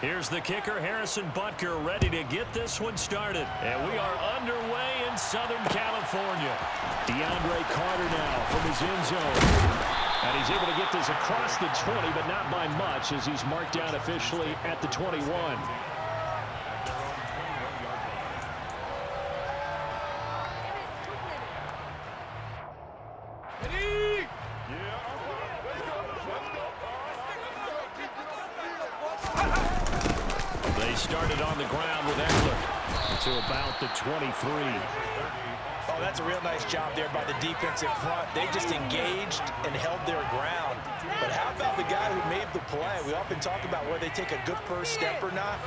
Here's the kicker, Harrison Butker, ready to get this one started. And we are underway in Southern California. DeAndre Carter now from his end zone. And he's able to get this across the 20, but not by much, as he's marked down officially at the 21. They started on the ground with Eckler to about the 23. Oh, that's a real nice job there by the defensive front. They just engaged and held their ground. But how about the guy who made the play? We often talk about whether they take a good first step or not.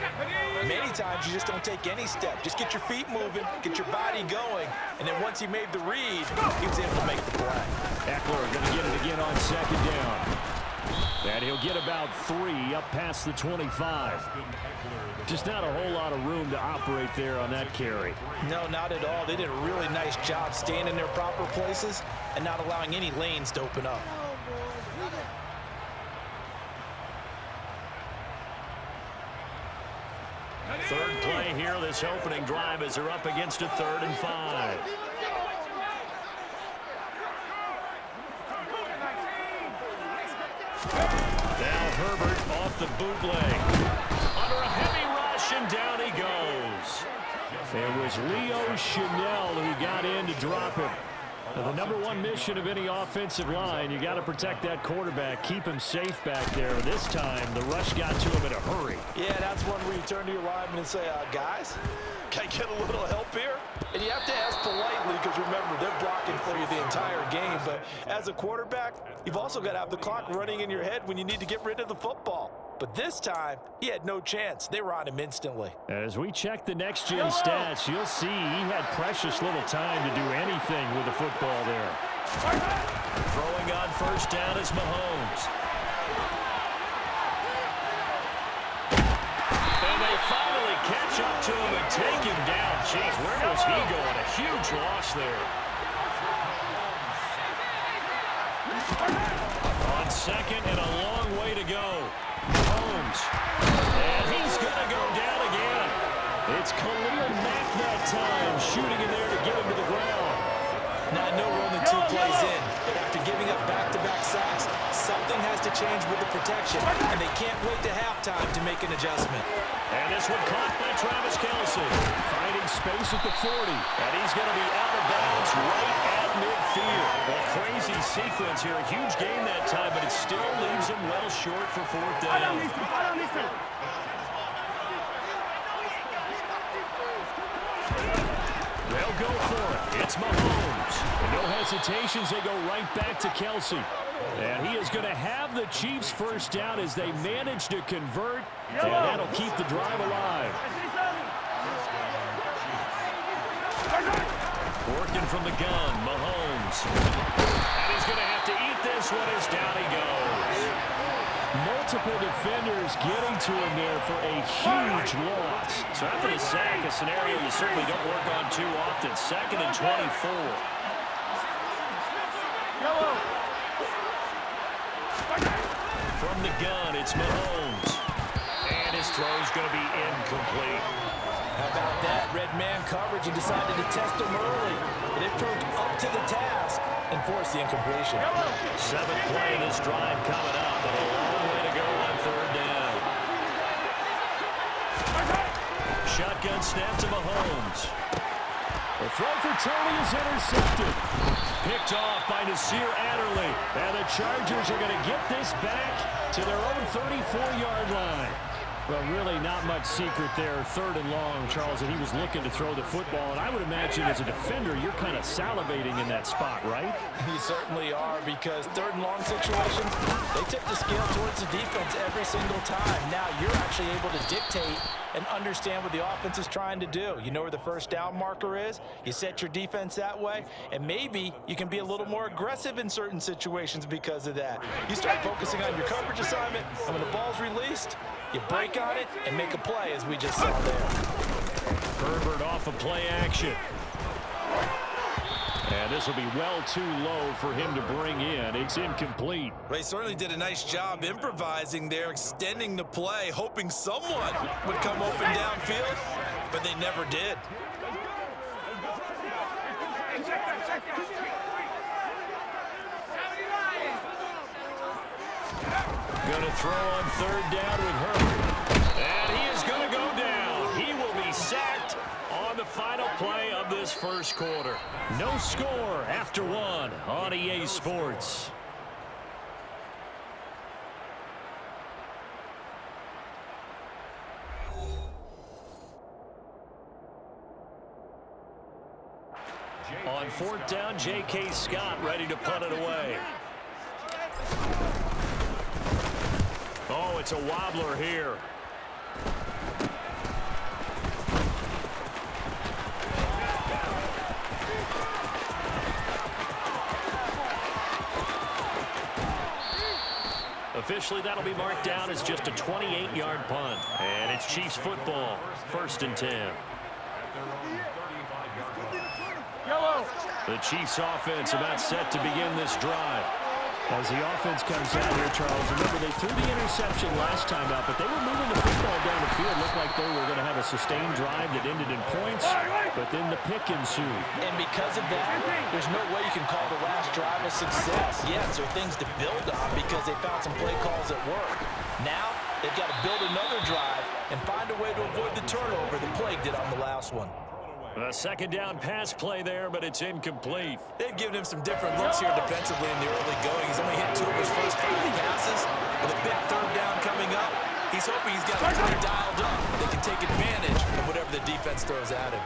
Many times you just don't take any step. Just get your feet moving, get your body going, and then once he made the read, he was able to make the play. Eckler going to get it again on second down. And he'll get about 3 up past the 25. Just not a whole lot of room to operate there on that carry. No, not at all. They did a really nice job staying in their proper places and not allowing any lanes to open up. Third play here, this opening drive, as they're up against a 3rd and 5. Now Herbert off the bootleg. Under a heavy rush, and down he goes. It was Leo Chanel who got in to drop him. Now, the #1 mission of any offensive line, you got to protect that quarterback, keep him safe back there. This time, the rush got to him in a hurry. Yeah, that's one where you turn to your lineman and say, guys, can I get a little help here? And you have to ask politely because, remember, they're blocking for you the entire game. But as a quarterback, you've also got to have the clock running in your head when you need to get rid of the football. But this time, he had no chance. They were on him instantly. As we check the next-gen stats, you'll see he had precious little time to do anything with the football there. Throwing on first down is Mahomes. And they finally catch up to him and take him down. Jeez, where was he going? A huge loss there. On second and a long way to go. Mahomes. And he's going to go down again. It's Khalil Mack that time, shooting in there to get him to the ground. Now, I know we're only 2 plays in, but after giving up back-to-back sacks, something has to change with the protection, and they can't wait to halftime to make an adjustment. And this one caught by Travis Kelce. Finding space at the 40, and he's going to be out of bounds right at midfield. A crazy sequence here. A huge game that time, but it still leaves him well short for 4th down. They'll go for it. It's Mahomes. No hesitations. They go right back to Kelce. And he is going to have the Chiefs first down as they manage to convert. And that'll keep the drive alive. Working from the gun, Mahomes. And he's going to have to eat this one as down he goes. Multiple defenders getting to him there for a huge loss. So after the sack, a scenario you certainly don't work on too often. 2nd and 24. From the gun, it's Mahomes. And his throw's going to be incomplete. How about that? Red man coverage and decided to test him early. And it proved up to the task and forced the incompletion. 7th play of this drive coming up, but a long way to go on 3rd down. Shotgun snap to Mahomes. The throw for Tony is intercepted. Picked off by Nasir Adderley. And the Chargers are going to get this back to their own 34-yard line. Well, really not much secret there. 3rd and long, Charles, and he was looking to throw the football. And I would imagine as a defender, you're kind of salivating in that spot, right? You certainly are, because 3rd and long situations, they tip the scale towards the defense every single time. Now you're actually able to dictate and understand what the offense is trying to do. You know where the first down marker is. You set your defense that way, and maybe you can be a little more aggressive in certain situations because of that. You start focusing on your coverage assignment, and when the ball's released, you break on it and make a play, as we just saw there. Herbert off of play action. And And this will be well too low for him to bring in. It's incomplete. They certainly did a nice job improvising there, extending the play, hoping someone would come open downfield, but they never did. Going to throw on third down with Herbert. And he is going to go down. He will be sacked on the final play of this first quarter. No score after one on EA Sports. On fourth down, J.K. Scott ready to punt it away. Oh, it's a wobbler here. Officially, that'll be marked down as just a 28-yard punt. And it's Chiefs football, 1st and 10. The Chiefs offense about set to begin this drive. As the offense comes out here, Charles, remember they threw the interception last time out, but they were moving the football down the field. Looked like they were going to have a sustained drive that ended in points, but then the pick ensued. And because of that, there's no way you can call the last drive a success. Yes, there are things to build on because they found some play calls that work. Now, they've got to build another drive and find a way to avoid the turnover the plague did on the last one. A second down pass play there, but it's incomplete. They've given him some different looks here defensively in the early going. He's only hit 2 of his first 5 passes. With a big third down coming up, he's hoping he's got a play dialed up. They can take advantage of whatever the defense throws at him.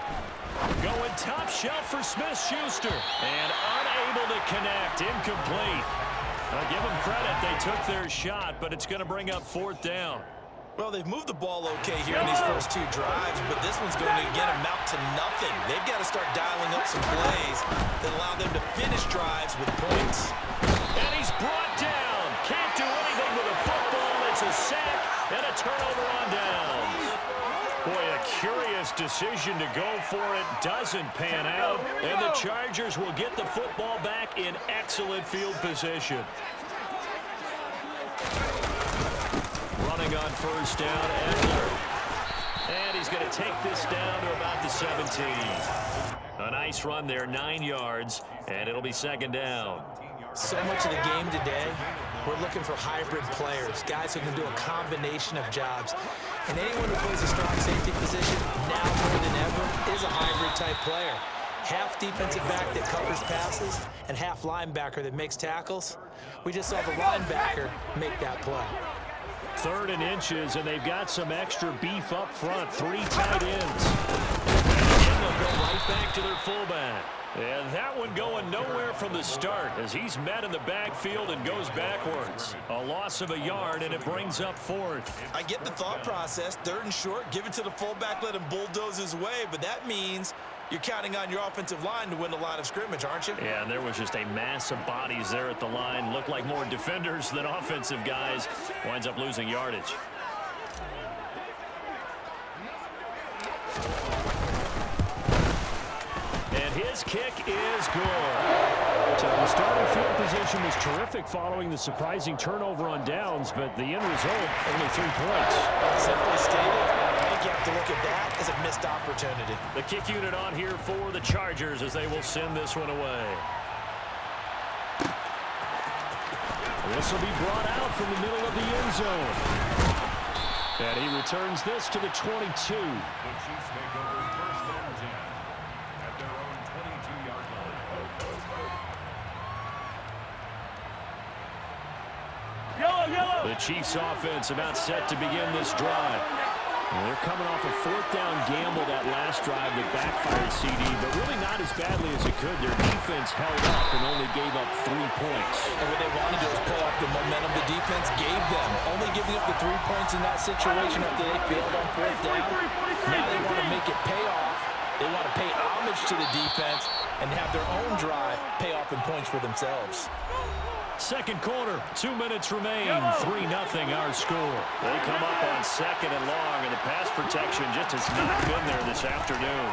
Going top shelf for Smith-Schuster. And unable to connect. Incomplete. I'll give them credit. They took their shot, but it's going to bring up fourth down. Well, they've moved the ball okay here in these first 2 drives, but this one's going to, again, amount to nothing. They've got to start dialing up some plays that allow them to finish drives with points. And he's brought down. Can't do anything with a football. It's a sack and a turnover on downs. Boy, a curious decision to go for it. Doesn't pan out. And the Chargers will get the football back in excellent field position. Running on first down, Edler. And he's going to take this down to about the 17. A nice run there, 9 yards, and it'll be second down. So much of the game today, we're looking for hybrid players, guys who can do a combination of jobs. And anyone who plays a strong safety position, now more than ever, is a hybrid-type player. Half defensive back that covers passes and half linebacker that makes tackles. We just saw the linebacker make that play. 3rd and inches, and they've got some extra beef up front. 3 tight ends. And again, they'll go right back to their fullback. And that one going nowhere from the start as he's met in the backfield and goes backwards. A loss of a yard, and it brings up 4th. I get the thought process. 3rd and short, give it to the fullback, let him bulldoze his way, but that means you're counting on your offensive line to win the line of scrimmage, aren't you? Yeah, and there was just a mass of bodies there at the line. Looked like more defenders than offensive guys. Winds up losing yardage. And his kick is good. So the starting field position was terrific following the surprising turnover on downs, but the end result, only 3 points. Simply stated, I think you have to look at that as a missed opportunity. The kick unit on here for the Chargers as they will send this one away. This will be brought out from the middle of the end zone. And he returns this to the 22. The Chiefs take over 1st and 10 at their own 22-yard line. The Chiefs offense about set to begin this drive. And they're coming off a 4th down gamble that last drive that backfired CD, but really not as badly as it could. Their defense held up and only gave up 3 points. And what they wanted to do is pull off the momentum the defense gave them. Only giving up the 3 points in that situation after they failed on 4th down. Now they want to make it pay off. They want to pay homage to the defense and have their own drive pay off in points for themselves. Second quarter, 2 minutes remain, 3-0 our score. They come up on second and long, and the pass protection just has not been there this afternoon.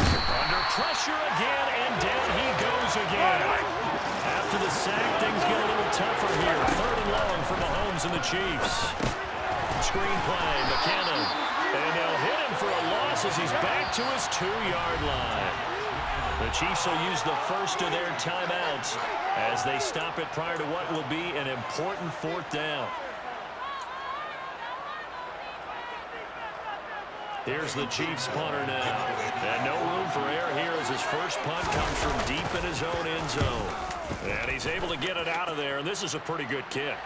Under pressure again, and down he goes again. After the sack, things get a little tougher here. Third and long for Mahomes and the Chiefs. Screen play, McKinnon. And they'll hit him for a loss as he's back to his 2-yard line. The Chiefs will use the first of their timeouts as they stop it prior to what will be an important fourth down. Here's the Chiefs punter now. And no room for error here as his first punt comes from deep in his own end zone. And he's able to get it out of there, and this is a pretty good kick.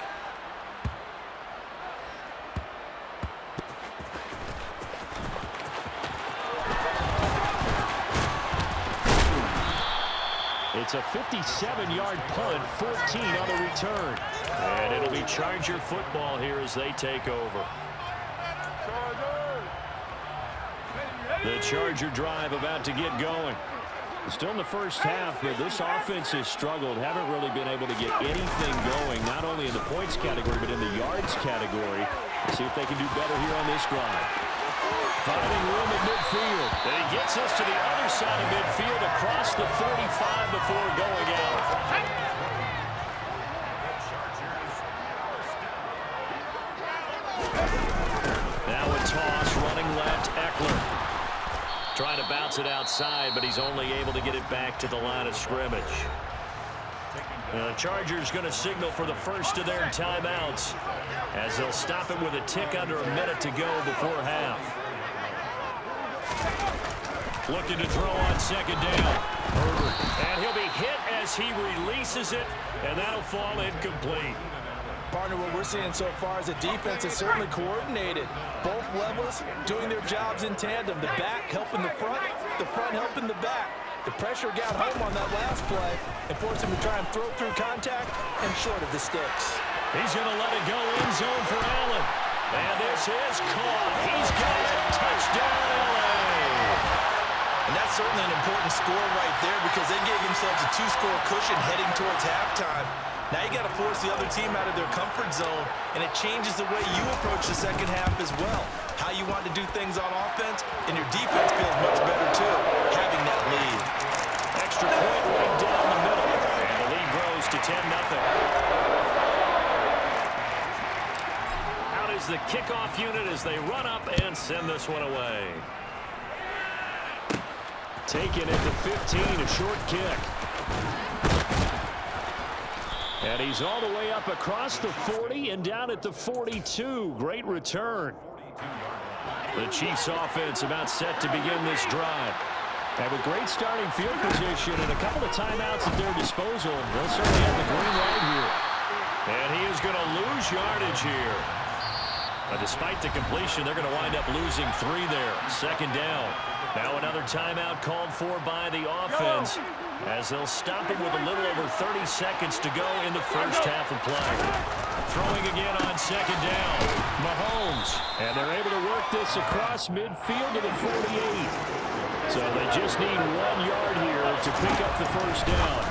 It's a 57-yard punt, 14 on the return. And it'll be Charger football here as they take over. The Charger drive about to get going. Still in the first half, but this offense has struggled. Haven't really been able to get anything going, not only in the points category, but in the yards category. Let's see if they can do better here on this drive. Finding room at midfield. And he gets us to the other side of midfield across the 35 before going out. Now a toss, running left, Eckler. Trying to bounce it outside, but he's only able to get it back to the line of scrimmage. The Chargers going to signal for the first of their timeouts as they'll stop it with a tick under a minute to go before half. Looking to throw on second down. Herbert. And he'll be hit as he releases it, and that'll fall incomplete. Partner, what we're seeing so far is the defense is certainly coordinated. Both levels doing their jobs in tandem. The back helping the front helping the back. The pressure got home on that last play and forced him to try and throw through contact and short of the sticks. He's going to let it go end zone for Allen. And this is caught. He's got it. Touchdown, LA. And that's certainly an important score right there because they gave themselves a 2-score cushion heading towards halftime. Now you got to force the other team out of their comfort zone, and it changes the way you approach the second half as well. How you want to do things on offense, and your defense feels much better too, having that lead. Extra point right down the middle, and the lead grows to 10-0. Out is the kickoff unit as they run up and send this one away. Taken at the 15, a short kick. And he's all the way up across the 40 and down at the 42. Great return. The Chiefs offense about set to begin this drive. And with great starting field position and a couple of timeouts at their disposal, they'll certainly have the green light here. And he is going to lose yardage here. Despite the completion, they're going to wind up losing 3 there. Second down. Now another timeout called for by the offense as they'll stop it with a little over 30 seconds to go in the first half of play. Throwing again on second down. Mahomes. And they're able to work this across midfield to the 48. So they just need 1 yard here to pick up the first down.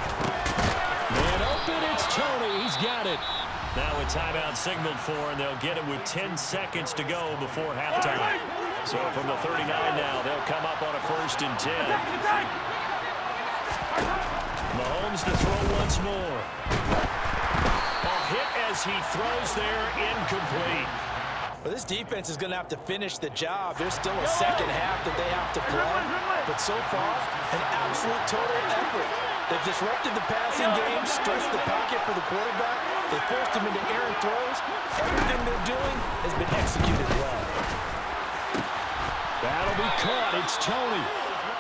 Man open, it's Tony. He's got it. Now a timeout signaled for, and they'll get it with 10 seconds to go before halftime. So from the 39 now, they'll come up on a 1st and 10. Mahomes to throw once more. A hit as he throws there, incomplete. Well, this defense is going to have to finish the job. There's still a second half that they have to play. But so far, an absolute total effort. They've disrupted the passing game, stressed the pocket for the quarterback. They forced him into errant throws. Everything they're doing has been executed well. That'll be caught. It's Tony.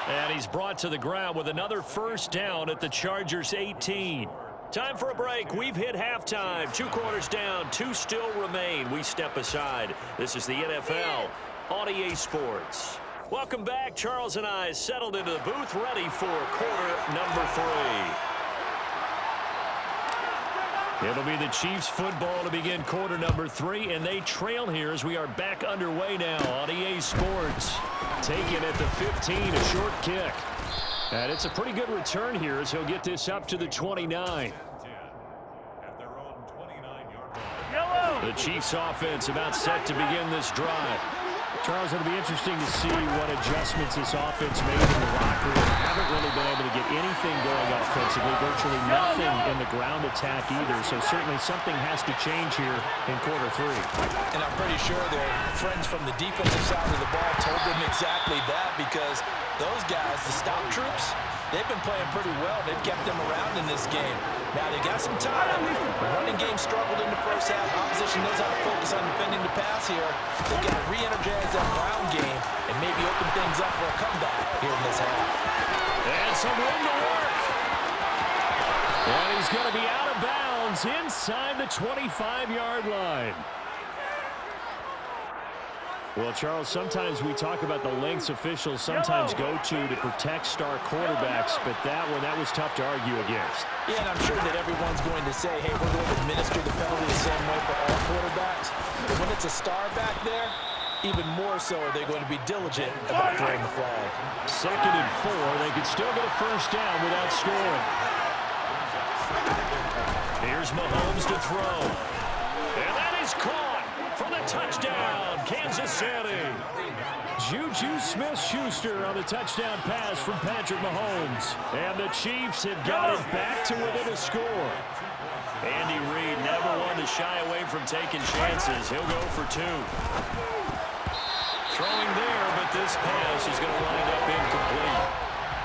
And he's brought to the ground with another first down at the Chargers 18. Time for a break. We've hit halftime. 2 quarters down. 2 still remain. We step aside. This is the NFL on EA Sports. Welcome back. Charles and I settled into the booth ready for quarter number 3. It'll be the Chiefs football to begin quarter number 3, and they trail here as we are back underway now on EA Sports. Taken at the 15, a short kick. And it's a pretty good return here as he'll get this up to the 29. The Chiefs offense about set to begin this drive. Charles, it'll be interesting to see what adjustments this offense made in the locker room. Haven't really been able to get anything going offensively, virtually nothing in the ground attack either, so certainly something has to change here in quarter three. And I'm pretty sure their friends from the defensive side of the ball told them exactly that, because those guys, the stop troops, they've been playing pretty well. They've kept them around in this game. Now, they got some time. The running game struggled in the first half. Opposition knows how to focus on defending the pass here. They've got to re-energize that ground game and maybe open things up for a comeback here in this half. And some room to work. And he's going to be out of bounds inside the 25-yard line. Well, Charles, sometimes we talk about the lengths officials sometimes go to protect star quarterbacks, but that was tough to argue against. Yeah, and I'm sure that everyone's going to say, hey, we're going to administer the penalty the same way for all quarterbacks. But when it's a star back there, even more so are they going to be diligent about throwing the flag. 2nd and 4. They could still get a first down without scoring. Here's Mahomes to throw. And that is caught for the touchdown, Kansas City. Juju Smith-Schuster on the touchdown pass from Patrick Mahomes. And the Chiefs have got it back to within a score. Andy Reid never one to shy away from taking chances. He'll go for 2. Throwing there, but this pass is going to wind up incomplete.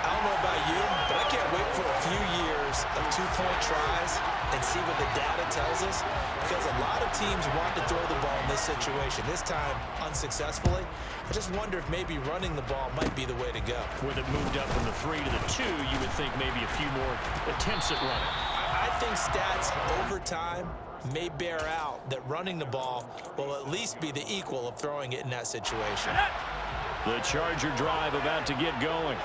I don't know about you, but I can't wait for a few years of 2-point tries and see what the data tells us, because a lot of teams want to throw the ball in this situation, this time unsuccessfully. I just wonder if maybe running the ball might be the way to go. With it moved up from the 3 to the 2, you would think maybe a few more attempts at running. I think stats over time may bear out that running the ball will at least be the equal of throwing it in that situation. The Charger drive about to get going.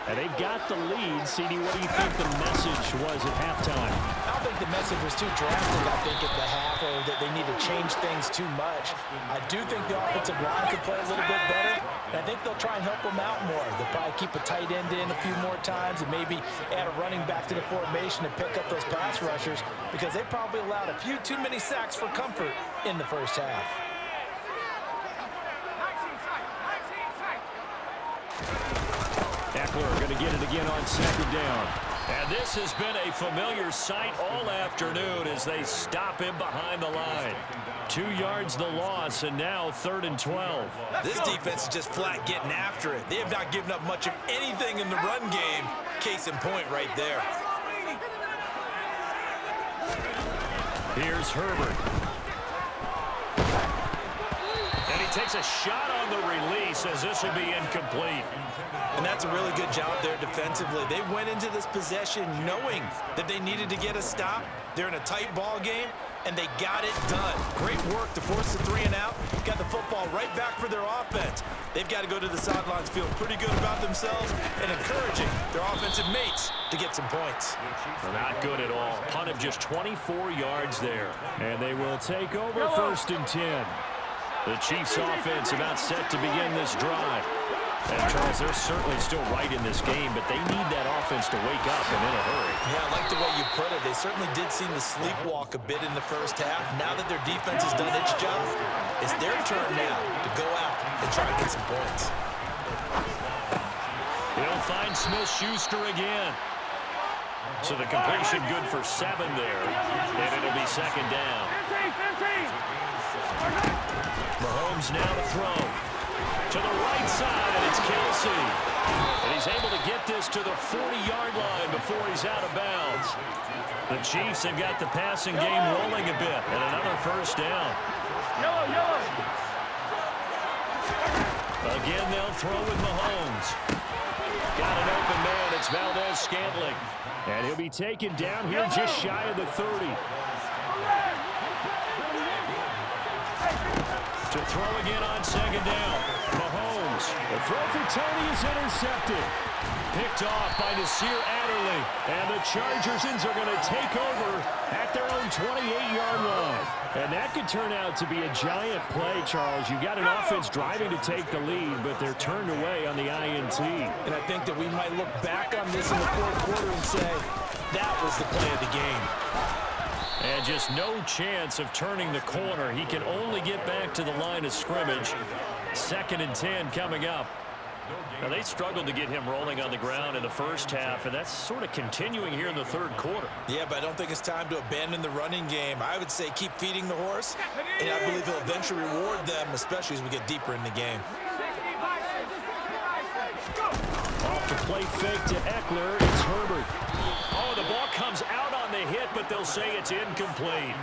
And they've got the lead. CD, what do you think the message was at halftime? I don't think the message was too drastic, I think, at the half, or that they need to change things too much. I do think the offensive line could play a little bit better, and I think they'll try and help them out more. They'll probably keep a tight end in a few more times and maybe add a running back to the formation to pick up those pass rushers, because they probably allowed a few too many sacks for comfort in the first half. Eckler going to get it again on 2nd down. And this has been a familiar sight all afternoon as they stop him behind the line. 2 yards the loss, and now 3rd and 12. This defense is just flat getting after it. They have not given up much of anything in the run game. Case in point right there. Here's Herbert. And he takes a shot on the release as this will be incomplete. And that's a really good job there defensively. They went into this possession knowing that they needed to get a stop. They're in a tight ball game, and they got it done. Great work to force the 3 and out. Got the football right back for their offense. They've got to go to the sidelines feeling pretty good about themselves and encouraging their offensive mates to get some points. Not good at all. Punt of just 24 yards there. And they will take over 1st and 10. The Chiefs offense about set to begin this drive. And Charles, they're certainly still right in this game, but they need that offense to wake up and in a hurry. Yeah, I like the way you put it. They certainly did seem to sleepwalk a bit in the first half. Now that their defense has done its job, it's their turn now to go out and try to get some points. He'll find Smith-Schuster again. So the completion good for 7 there, and it'll be 2nd down. Mahomes now to throw. To the right side, and it's Kelsey. And he's able to get this to the 40-yard line before he's out of bounds. The Chiefs have got the passing game rolling a bit, and another first down. Again, they'll throw with Mahomes. Got an open man. It's Valdez-Scantling. And he'll be taken down here just shy of the 30. To throw again on 2nd down. Mahomes. The throw for Tony is intercepted. Picked off by Nasir Adderley. And the Chargers are going to take over at their own 28-yard line. And that could turn out to be a giant play, Charles. You've got an offense driving to take the lead, but they're turned away on the INT. And I think that we might look back on this in the 4th quarter and say, that was the play of the game. And just no chance of turning the corner. He can only get back to the line of scrimmage. 2nd and 10 coming up. Now, they struggled to get him rolling on the ground in the first half, and that's sort of continuing here in the 3rd quarter. Yeah, but I don't think it's time to abandon the running game. I would say keep feeding the horse, and I believe he'll eventually reward them, especially as we get deeper in the game. Off the play fake to Eckler. It's Herbert. Oh, the ball comes out on the hit, but they'll say it's incomplete.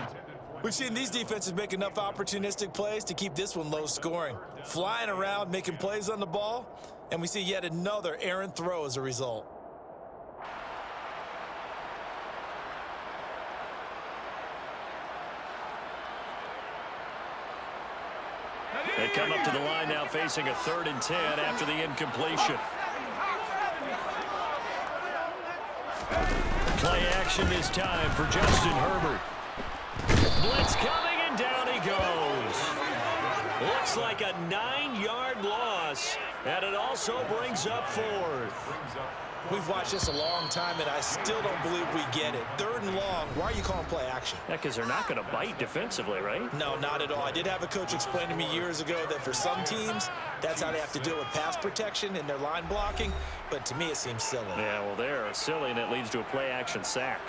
We've seen these defenses make enough opportunistic plays to keep this one low scoring. Flying around, making plays on the ball, and we see yet another errant throw as a result. They come up to the line now facing a 3rd and 10 after the incompletion. Play action this time for Justin Herbert. Blitz coming, and down he goes. Looks like a 9-yard loss, and it also brings up 4th. We've watched this a long time, and I still don't believe we get it. 3rd and long, why are you calling play action? Yeah, because they're not going to bite defensively, right? No, not at all. I did have a coach explain to me years ago that for some teams, that's how they have to deal with pass protection and their line blocking, but to me it seems silly. Yeah, well, they're silly, and it leads to a play-action sack.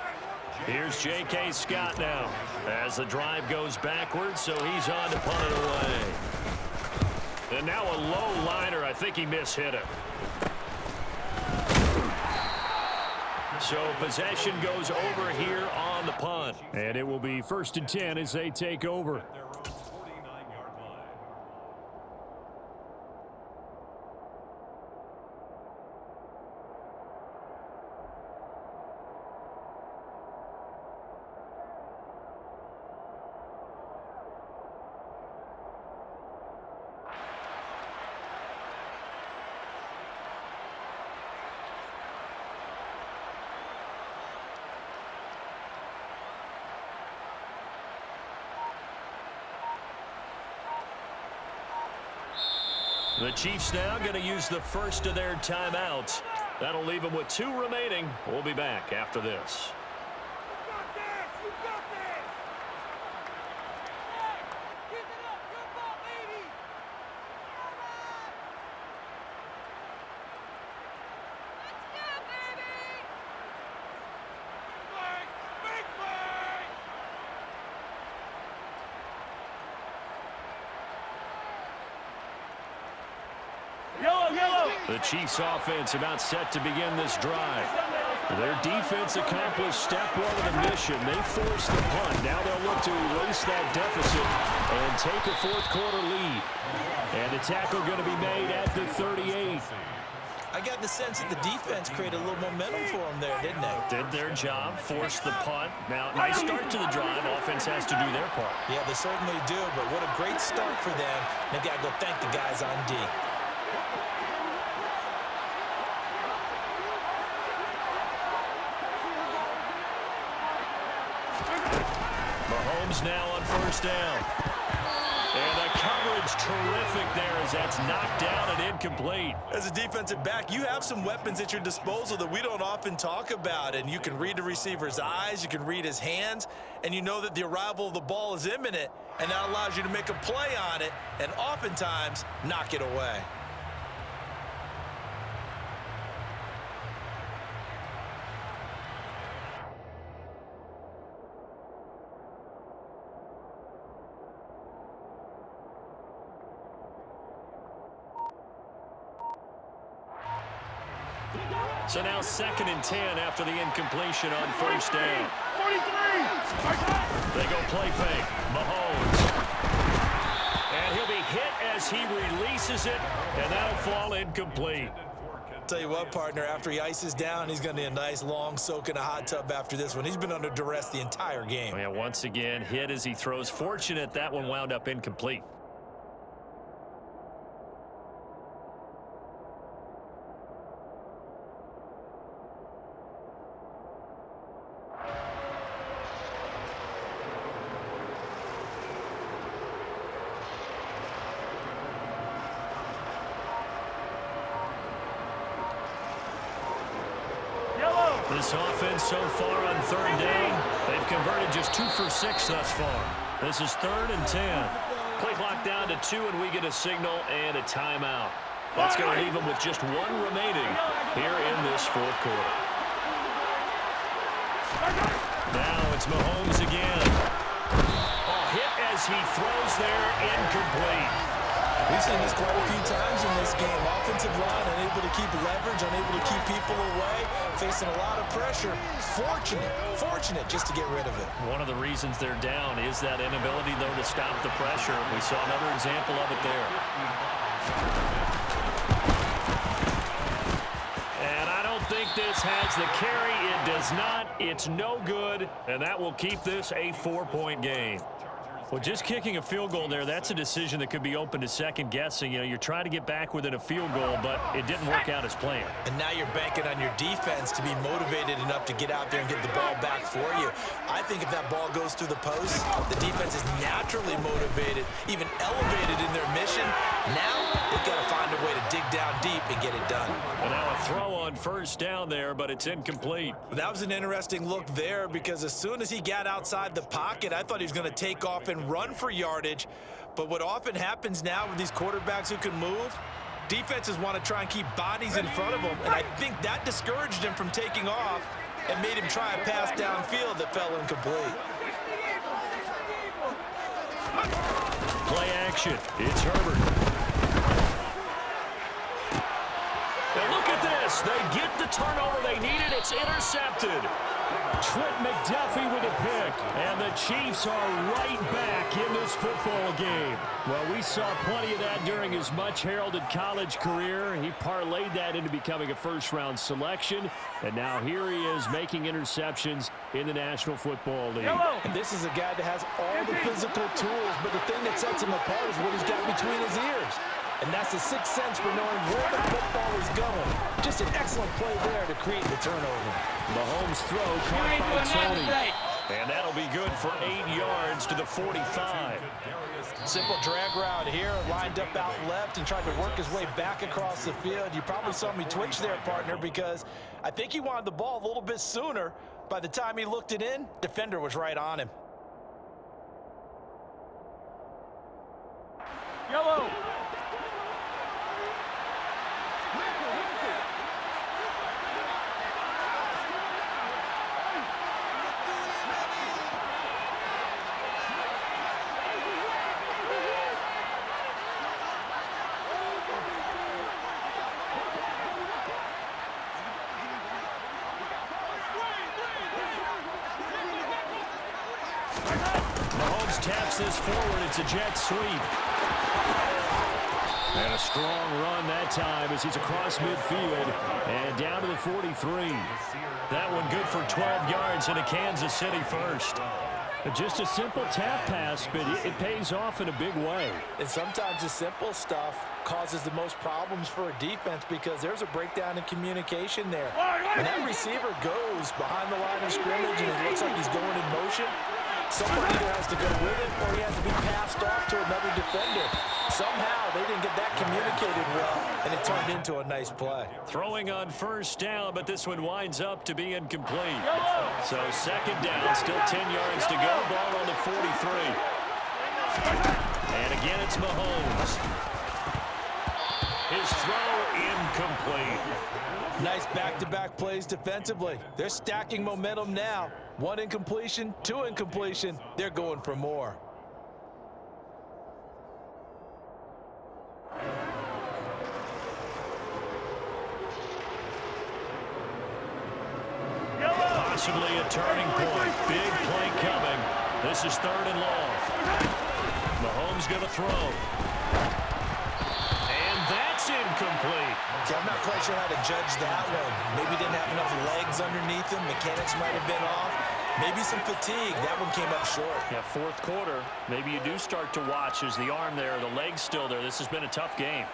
Here's J.K. Scott now as the drive goes backwards, so he's on to punt it away. And now a low liner. I think he mishit it. So possession goes over here on the punt. And it will be 1st and 10 as they take over. The Chiefs now going to use the first of their timeouts. That'll leave them with 2 remaining. We'll be back after this. The Chiefs offense about set to begin this drive. Their defense accomplished step 1 of the mission. They forced the punt. Now they'll look to erase that deficit and take a 4th quarter lead. And the tackle going to be made at the 38. I got the sense that the defense created a little momentum for them there, didn't they? Did their job, forced the punt. Now, nice start to the drive. Offense has to do their part. Yeah, they certainly do, but what a great start for them. They've got to go thank the guys on D. Mahomes now on 1st down. And the coverage terrific there as that's knocked down and incomplete. As a defensive back, you have some weapons at your disposal that we don't often talk about, and you can read the receiver's eyes, you can read his hands, and you know that the arrival of the ball is imminent, and that allows you to make a play on it and oftentimes knock it away. So now 2nd and 10 after the incompletion on 1st down. 43. They go play fake. Mahomes. And he'll be hit as he releases it, and that'll fall incomplete. Tell you what, partner, after he ices down, he's going to need a nice long soak in a hot tub after this one. He's been under duress the entire game. Oh, yeah, once again, hit as he throws. Fortunate that one wound up incomplete. The this offense so far on third down, they've converted just 2 for 6 thus far. This is 3rd and 10. Play clock down to 2, and we get a signal and a timeout. That's going to leave them with just 1 remaining here in this 4th quarter. Now it's Mahomes again. A hit as he throws there, incomplete. We've seen this quite a few times in this game. Offensive line unable to keep leverage, unable to keep people away, facing a lot of pressure. Fortunate just to get rid of it. One of the reasons they're down is that inability, though, to stop the pressure. We saw another example of it there. And I don't think this has the carry. It does not. It's no good. And that will keep this a 4-point game. Well, just kicking a field goal there, that's a decision that could be open to second guessing. You know, you're trying to get back within a field goal, but it didn't work out as planned. And now you're banking on your defense to be motivated enough to get out there and get the ball back for you. I think if that ball goes through the post, the defense is naturally motivated, even elevated in their mission. Now they've got to find a way to dig down deep and get it done. And now a throw on first down there, but it's incomplete. That was an interesting look there because as soon as he got outside the pocket, I thought he was going to take off and run for yardage. But what often happens now with these quarterbacks who can move, defenses want to try and keep bodies in front of them, and I think that discouraged him from taking off and made him try a pass downfield that fell incomplete. Play action. It's Herbert. Now look at this. They get the turnover they needed. It's intercepted. Trent McDuffie with a pick. And the Chiefs are right back in this football game. Well, we saw plenty of that during his much-heralded college career. He parlayed that into becoming a first-round selection. And now here he is making interceptions in the National Football League. And this is a guy that has all the physical tools, but the thing that sets him apart is what he's got between his ears. And that's the sixth sense for knowing where the football is going. Just an excellent play there to create the turnover. Mahomes' throw caught by Tony. And that'll be good for 8 yards to the 45. Simple drag route here, lined up out left and tried to work his way back across the field. You probably saw me twitch there, partner, because I think he wanted the ball a little bit sooner. By the time he looked it in, defender was right on him. Yellow. Mahomes taps this forward. It's a jet sweep. And a strong run that time as he's across midfield and down to the 43. That one good for 12 yards and a Kansas City first. Just a simple tap pass, but it pays off in a big way. And sometimes the simple stuff causes the most problems for a defense because there's a breakdown in communication there. When that receiver goes behind the line of scrimmage and it looks like he's going in motion, someone either has to go with it or he has to be passed off to another defender. Somehow they didn't get that communicated well, and it turned into a nice play. Throwing on first down, but this one winds up to be incomplete. So second down, still 10 yards to go. Ball on the 43. And again, it's Mahomes. His throw incomplete. Nice back-to-back plays defensively. They're stacking momentum now. 1 incompletion, 2 incompletion. They're going for more. Possibly a turning point. Big play coming. This is 3rd and long. Mahomes going to throw. And that's incomplete. Okay, I'm not quite sure how to judge that one. Maybe didn't have enough legs underneath him. Mechanics might have been off. Maybe some fatigue. That one came up short. Yeah, 4th quarter. Maybe you do start to watch as the arm there, the leg's still there. This has been a tough game.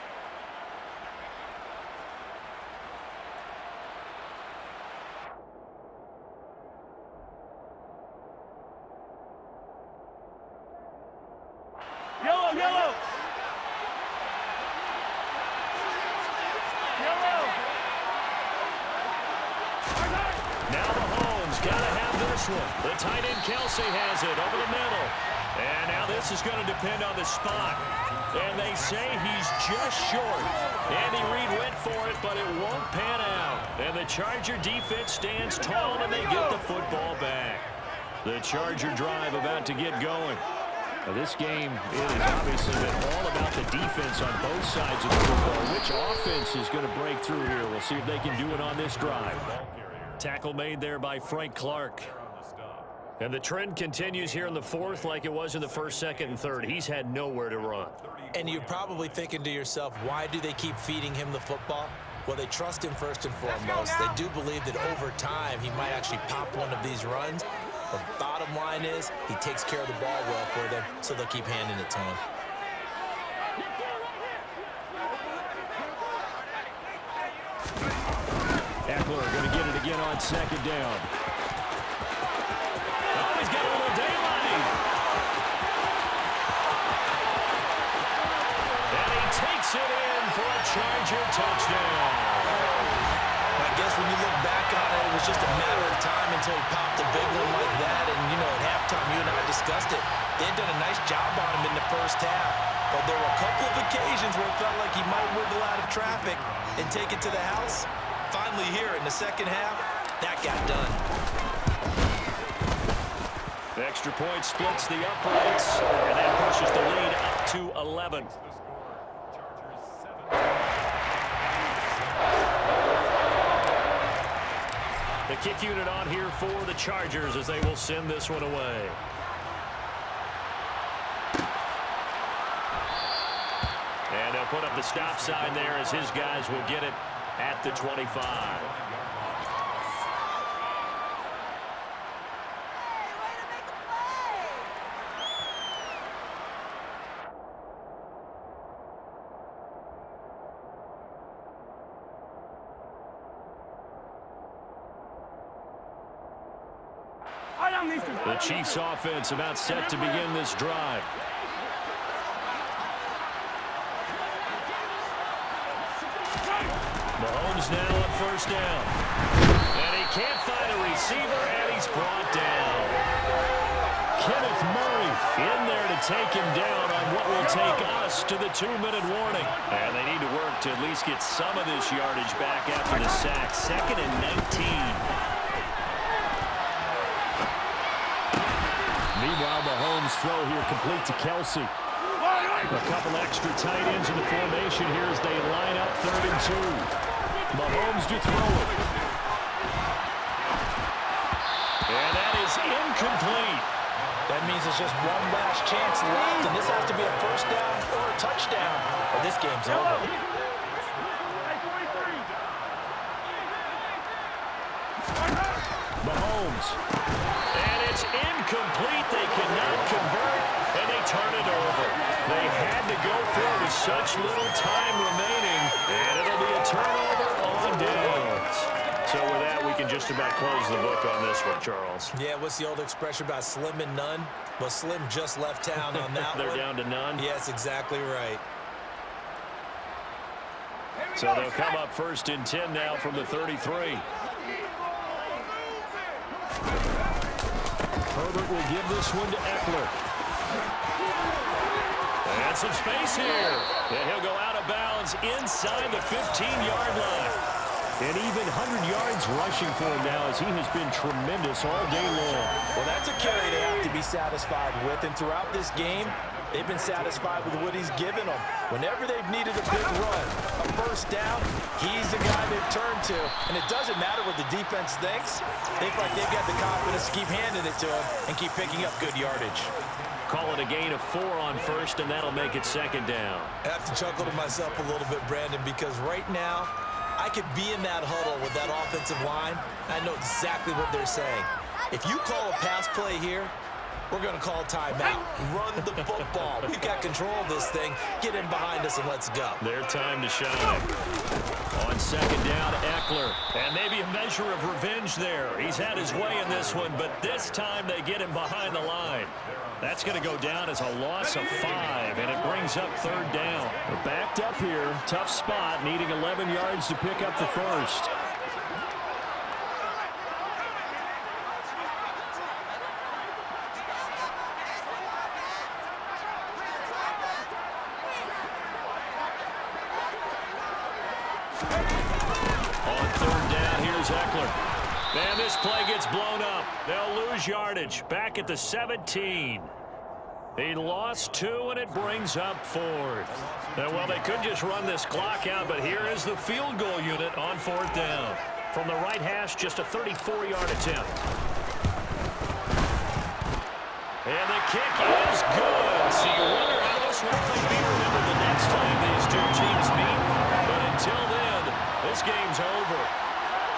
Yellow, yellow. Now this one. The tight end Kelsey has it over the middle. And now this is going to depend on the spot. And they say he's just short. Andy Reid went for it, but it won't pan out. And the Charger defense stands tall, and they get the football back. The Charger drive about to get going. Now this game is obviously been all about the defense on both sides of the football. Which offense is going to break through here? We'll see if they can do it on this drive. Tackle made there by Frank Clark. And the trend continues here in the fourth like it was in the first, second, and third. He's had nowhere to run. And you're probably thinking to yourself, why do they keep feeding him the football? Well, they trust him first and foremost. They do believe that over time he might actually pop one of these runs. The bottom line is he takes care of the ball well for them, so they'll keep handing it to him. Eckler going to get it again on second down. Oh, he's got a little daylight. And he takes it in for a Charger touchdown. I guess when you look back on it, it was just a matter of time until he popped a big one like that. And, you know, at halftime, you and I discussed it. They had done a nice job on him in the first half. But there were a couple of occasions where it felt like he might wiggle out of traffic and take it to the house. Finally here in the second half, that got done. The extra point splits the uprights, and that pushes the lead up to 11. The kick unit on here for the Chargers as they will send this one away. And they'll put up the stop sign there as his guys will get it at the 25. The Chiefs offense about set to begin this drive. Mahomes now on first down. And he can't find a receiver, and he's brought down. Kenneth Murray in there to take him down on what will take us to the 2-minute warning. And they need to work to at least get some of this yardage back after the sack. 2nd and 19. Meanwhile, Mahomes' throw here complete to Kelsey. A couple extra tight ends in the formation here as they line up 3rd and 2. Mahomes to throw it. And that is incomplete. That means it's just one last chance left, and this has to be a first down or a touchdown, or this game's over. Mahomes. And it's incomplete. They cannot convert, and they turn it over. They had to go through with such little time remaining, and it'll be a turnover on downs. So with that, we can just about close the book on this one, Charles. Yeah, what's the old expression about slim and none? Well, Slim just left town on that They're one. down to none? Yes, exactly right. So they'll come up 1st and 10 now from the 33. Herbert will give this one to Eckler. And some space here. And he'll go out of bounds inside the 15-yard line. And even 100 yards rushing for him now as he has been tremendous all day long. Well, that's a carry they have to be satisfied with. And throughout this game, they've been satisfied with what he's given them. Whenever they've needed a big run, a first down, he's the guy they've turned to. And it doesn't matter what the defense thinks. They feel like they've got the confidence to keep handing it to him and keep picking up good yardage. Call it a gain of 4 on first, and that'll make it 2nd down. I have to chuckle to myself a little bit, Brandon, because right now, I could be in that huddle with that offensive line. I know exactly what they're saying. If you call a pass play here, we're going to call timeout. Run the football. We've got control of this thing. Get in behind us and let's go. Their time to shine. On 2nd down, Eckler. And maybe a measure of revenge there. He's had his way in this one, but this time they get him behind the line. That's going to go down as a loss of 5, and it brings up 3rd down. They're backed up here. Tough spot, needing 11 yards to pick up the first. On third down, here's Eckler. And this play gets blown up. They'll lose yardage. Back at the 17. He lost 2, and it brings up 4th. And, well, they could just run this clock out, but here is the field goal unit on 4th down. From the right hash, just a 34-yard attempt. And the kick is good. So you wonder how this one might be remembered the next time these two teams meet. But until then, this game's over.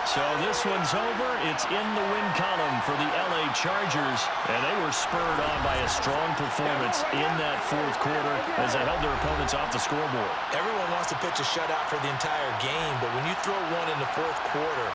So this one's over. It's in the win column for the LA Chargers. And they were spurred on by a strong performance in that 4th quarter as they held their opponents off the scoreboard. Everyone wants to pitch a shutout for the entire game, but when you throw one in the 4th quarter,